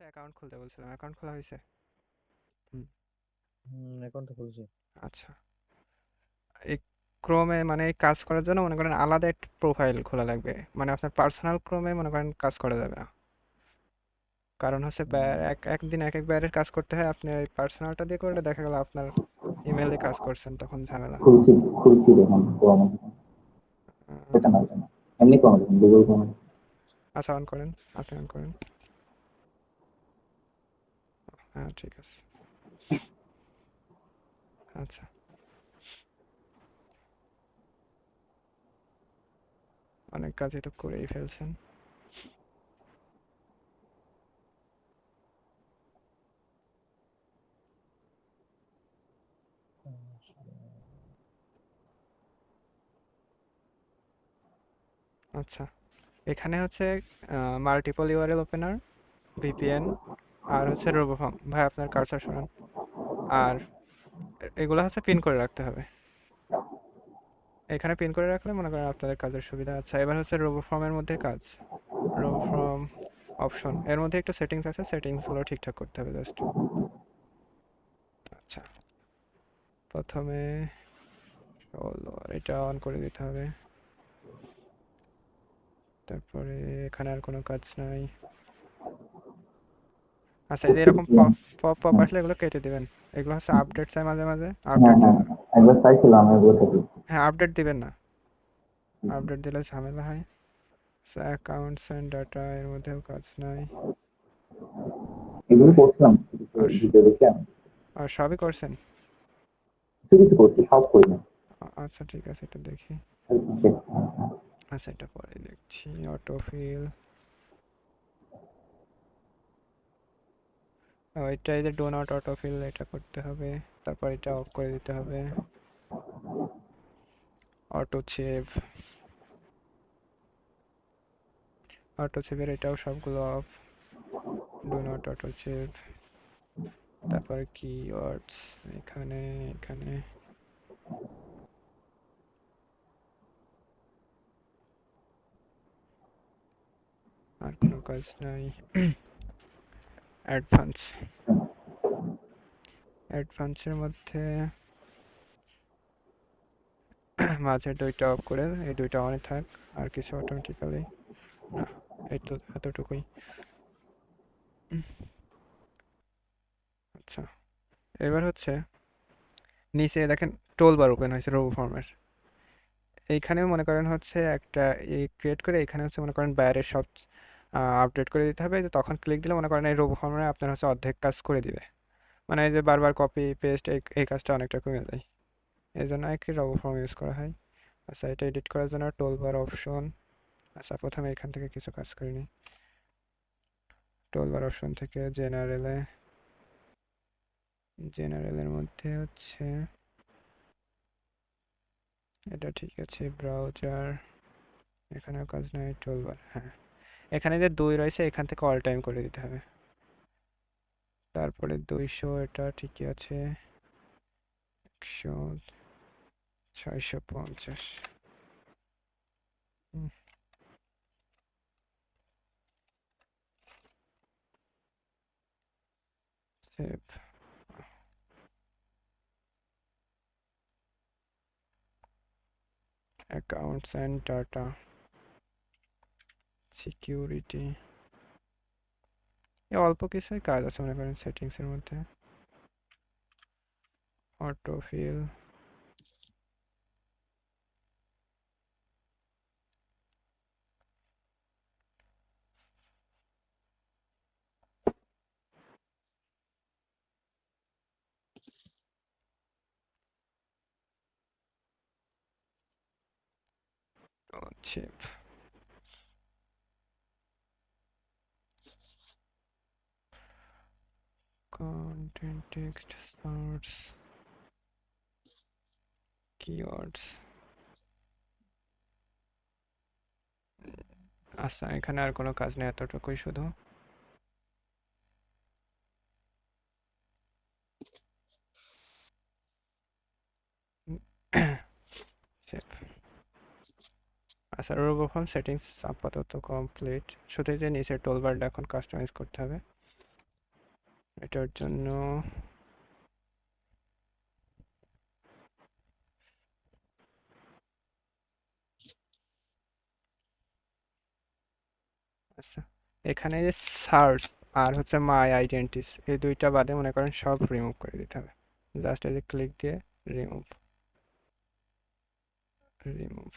Account খুলতে বলছিলাম, account খোলা হয়েছে? হুম। অ্যাকাউন্টটা খুলছি। আচ্ছা, এই ক্রোমে মানে এই কাজ করার জন্য মনে করেন আলাদা একটা প্রোফাইল খোলা লাগবে, মানে আপনার পার্সোনাল ক্রোমে মনে করেন কাজ করা যাবে না। কারণ হচ্ছে একদিন এক এক বাইরের কাজ করতে হয়, আপনি ওই পার্সোনালটা দিয়ে করলে দেখা গেল আপনার ইমেলে কাজ করছেন, তখন ঝামেলা। খুলছি খুলছি দেখুন ক্রোম। আহ, এটা না এটা না, এমনি ক্রোম দেখুন, গুগল ক্রোম। আচ্ছা, অন করেন, আপনি অন করেন। হ্যাঁ, ঠিক আছে। আচ্ছা, অনেক কাজই তো করেই ফেলছেন। আচ্ছা, এখানে হচ্ছে মাল্টিপল ইউআরএল ওপেনার, ভিপিএন, আর হচ্ছে রোবোফর্ম। ভাই আপনার কার্সার সরান। আর এগুলো হচ্ছে পিন করে রাখতে হবে, এখানে পিন করে রাখলে মনে করেন আপনাদের কাজের সুবিধা। আচ্ছা, এবার হচ্ছে রোবোফর্মের মধ্যে কাজ। রোবোফর্ম অপশন এর মধ্যে একটু সেটিংস আছে, সেটিংসগুলো ঠিকঠাক করতে হবে জাস্ট। আচ্ছা, প্রথমে এটা অন করে দিতে হবে। তারপরে এখানে আর কোনো কাজ নাই। আচ্ছা, এই যে করছি এরকম দেখলাম। পপ পপ হ্যাঁ আসলে এগুলো কেটে দিবেন। এগুলো হচ্ছে আপডেট চাই, মাঝে মাঝে হ্যাঁ আপডেট হ্যাঁ, দিতে হবে। একবার চাইছিলাম এগুলো থেকে। হ্যাঁ, আপডেট দিবেন না, আপডেট দিলে ঝামেলা হয়। অ্যাকাউন্টস অ্যান্ড ডাটা এর মধ্যেও কাজ নাই। এগুলো আর করছিলাম কিছু কিছু আর ভিডিও দেখে আমি। আর সবই করছেন? কিছু কিছু করছি, সব করি না। আচ্ছা, ঠিক আছে, এটা দেখি। আচ্ছা, এটা পরে দেখছি। অটোফিল, এটা এই যে ডো নট অটোফিল, এটা করতে হবে। তারপর এটা অফ করে দিতে হবে। অটো সেভ, অটো সেভের এটাও সবগুলো off. Do not auto save. তারপরে কিওয়ার্ডস, এখানে এখানে আর কোনো কাজ নাই। অ্যাডভান্স, অ্যাডভান্সের মধ্যে মাঝের দুইটা অফ করে এই দুইটা অনে থাক, আর কিছু অটোমেটিক্যালি না। এই তো এতটুকুই। আচ্ছা, এবার হচ্ছে নিচে দেখেন টোল বার ওপেন হয়েছে রোবো ফর্মের। এইখানেও মনে করেন হচ্ছে একটা ক্রিয়েট করে এখানে হচ্ছে মনে করেন বাইরের সব আপডেট করে দিতে হবে, যে তখন ক্লিক দিলে মনে করেন এই রোবো ফর্মে আপনার হচ্ছে অর্ধেক কাজ করে দিবে। মানে এই যে বারবার কপি পেস্ট, এই কাজটা অনেকটা কমে যায়। এই জন্য আর কি রোবো ফর্ম ইউজ করা হয়। আচ্ছা, এটা এডিট করার জন্য টোল বার অপশন। আচ্ছা, প্রথমে এখান থেকে কিছু কাজ করে নিই। টোল বার অপশন থেকে জেনারেলে, জেনারেলের মধ্যে হচ্ছে এটা ঠিক আছে। ব্রাউজার, এখানেও কাজ নাই। টোল বার, হ্যাঁ, এখানে যে 2 রয়েছে এখান থেকে অল টাইম করে দিতে হবে। তারপরে 200, এটা ঠিকই আছে। 100, 650। Save. Accounts and data, security, এ অল্প কিছুই কাজ আছে মনে করেন সেটিংসের মধ্যে। Autofill, save, content text search, keywords. আচ্ছা, এখানে আর কোনো কাজ নেই, এতটুকুই শুধু। সেভ। আচ্ছা, রোবোফর্ম সেটিংস আপাতত কমপ্লিট। শুধু এই যে নিচের টোলবারটা এখন কাস্টমাইজ করতে হবে। এটার জন্য আচ্ছা, এখানে যে সার্চ আর হচ্ছে মাই আইডেন্টিস এই দুইটা বাদে মনে করেন সব রিমুভ করে দিতে হবে। জাস্ট এই যে ক্লিক দিয়ে রিমুভ রিমুভ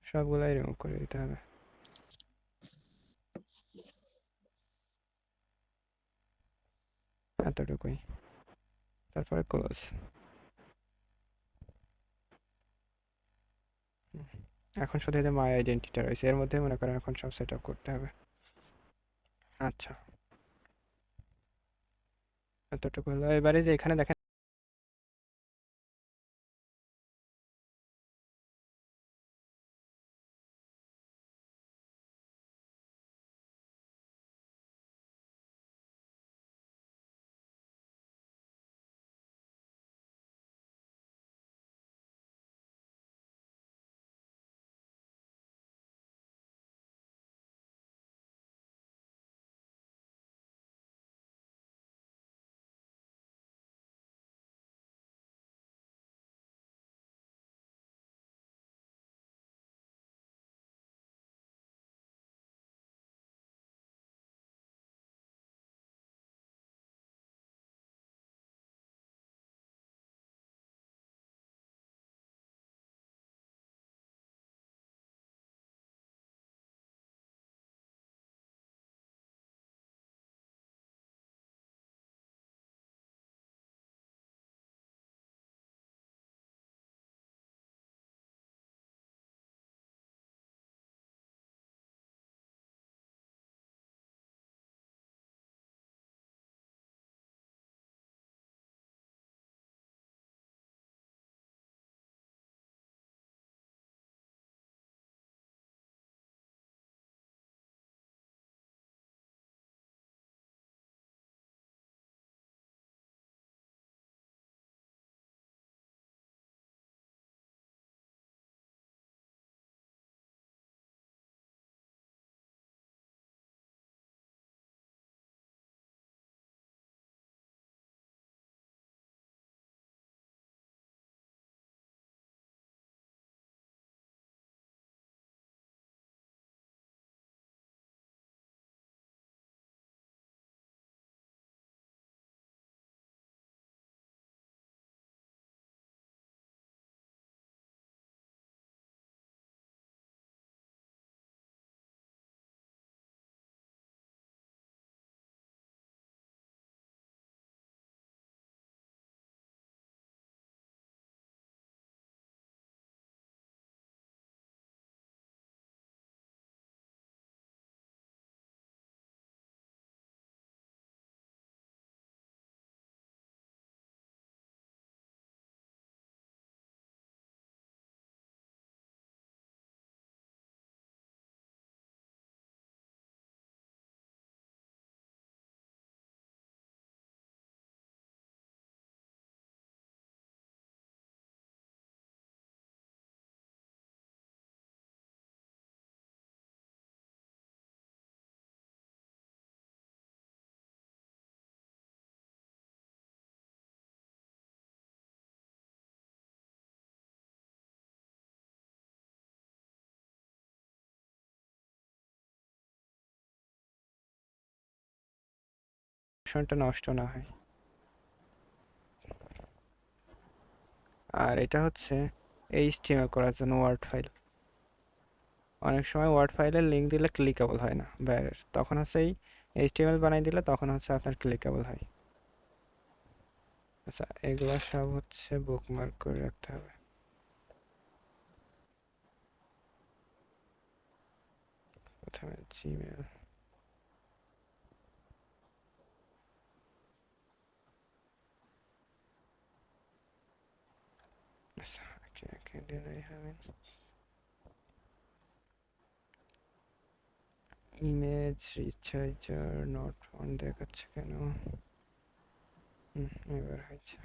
সবগুলাই রিমুভ করে দিতে হবে। এতটুকুই, তারপরে ক্লোজ। এখন শুধু এই যে মাই আইডেন্টিটা রয়েছে, এর মধ্যে মনে করেন এখন সব সেট আপ করতে হবে। আচ্ছা, এতটুকু হলো। এবারে যে এখানে দেখেন অপশনটা নষ্ট না হয়। আর এটা হচ্ছে এইচটিএমএল করার জন্য ওয়ার্ড ফাইল। অনেক সময় ওয়ার্ড ফাইলের লিঙ্ক দিলে ক্লিকেবল হয় না বাইরের, তখন হচ্ছে এই এইচটিএমএল বানাই দিলে তখন হচ্ছে আপনার ক্লিকেবল হয়। আচ্ছা, এগুলো সব হচ্ছে বুকমার্ক করে রাখতে হবে। প্রথমে জিমেল। আচ্ছা, একে একে দিলেই হবে। ইমেজ রিচার্জার নট ফাউন্ড দেখাচ্ছে কেন? এবার হয়েছে।